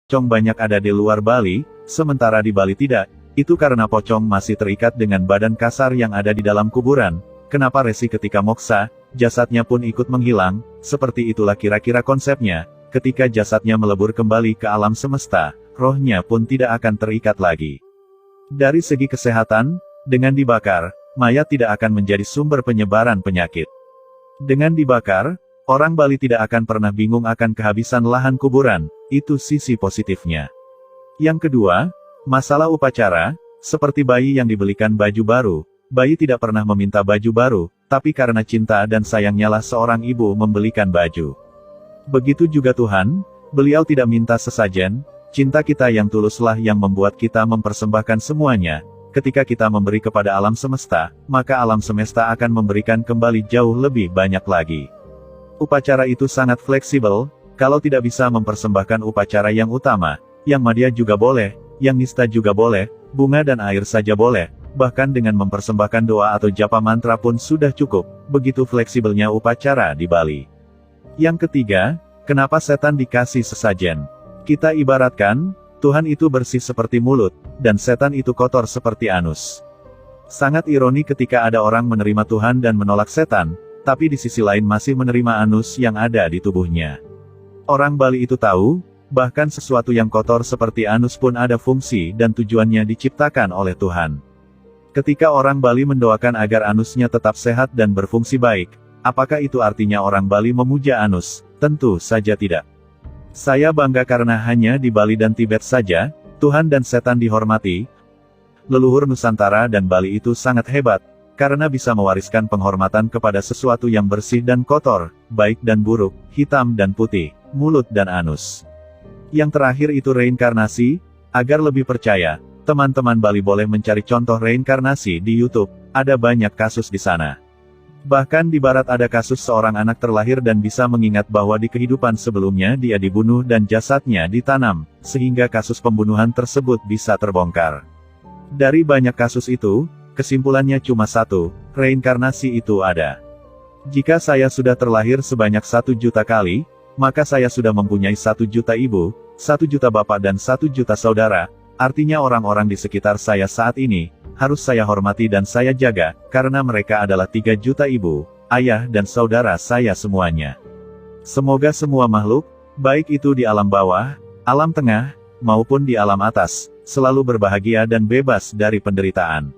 pocong banyak ada di luar Bali, sementara di Bali tidak, itu karena pocong masih terikat dengan badan kasar yang ada di dalam kuburan. Kenapa Resi ketika moksa, jasadnya pun ikut menghilang, seperti itulah kira-kira konsepnya, ketika jasadnya melebur kembali ke alam semesta, rohnya pun tidak akan terikat lagi. Dari segi kesehatan, dengan dibakar, mayat tidak akan menjadi sumber penyebaran penyakit. Dengan dibakar, orang Bali tidak akan pernah bingung akan kehabisan lahan kuburan, itu sisi positifnya. Yang kedua, masalah upacara, seperti bayi yang dibelikan baju baru, bayi tidak pernah meminta baju baru, tapi karena cinta dan sayangnya lah seorang ibu membelikan baju. Begitu juga Tuhan, beliau tidak minta sesajen, cinta kita yang tuluslah yang membuat kita mempersembahkan semuanya. Ketika kita memberi kepada alam semesta, maka alam semesta akan memberikan kembali jauh lebih banyak lagi. Upacara itu sangat fleksibel, kalau tidak bisa mempersembahkan upacara yang utama, yang madya juga boleh, yang nista juga boleh, bunga dan air saja boleh, bahkan dengan mempersembahkan doa atau japa mantra pun sudah cukup, begitu fleksibelnya upacara di Bali. Yang ketiga, kenapa setan dikasih sesajen? Kita ibaratkan, Tuhan itu bersih seperti mulut, dan setan itu kotor seperti anus. Sangat ironi ketika ada orang menerima Tuhan dan menolak setan, tapi di sisi lain masih menerima anus yang ada di tubuhnya. Orang Bali itu tahu, bahkan sesuatu yang kotor seperti anus pun ada fungsi dan tujuannya diciptakan oleh Tuhan. Ketika orang Bali mendoakan agar anusnya tetap sehat dan berfungsi baik, apakah itu artinya orang Bali memuja anus? Tentu saja tidak. Saya bangga karena hanya di Bali dan Tibet saja, Tuhan dan setan dihormati. Leluhur Nusantara dan Bali itu sangat hebat, karena bisa mewariskan penghormatan kepada sesuatu yang bersih dan kotor, baik dan buruk, hitam dan putih, mulut dan anus. Yang terakhir itu reinkarnasi, agar lebih percaya, teman-teman Bali boleh mencari contoh reinkarnasi di YouTube, ada banyak kasus di sana. Bahkan di barat ada kasus seorang anak terlahir dan bisa mengingat bahwa di kehidupan sebelumnya dia dibunuh dan jasadnya ditanam, sehingga kasus pembunuhan tersebut bisa terbongkar. Dari banyak kasus itu, kesimpulannya cuma satu, reinkarnasi itu ada. Jika saya sudah terlahir sebanyak 1 juta kali, maka saya sudah mempunyai 1 juta ibu, 1 juta bapak dan 1 juta saudara, artinya orang-orang di sekitar saya saat ini, harus saya hormati dan saya jaga, karena mereka adalah 3 juta ibu, ayah dan saudara saya semuanya. Semoga semua makhluk, baik itu di alam bawah, alam tengah, maupun di alam atas, selalu berbahagia dan bebas dari penderitaan.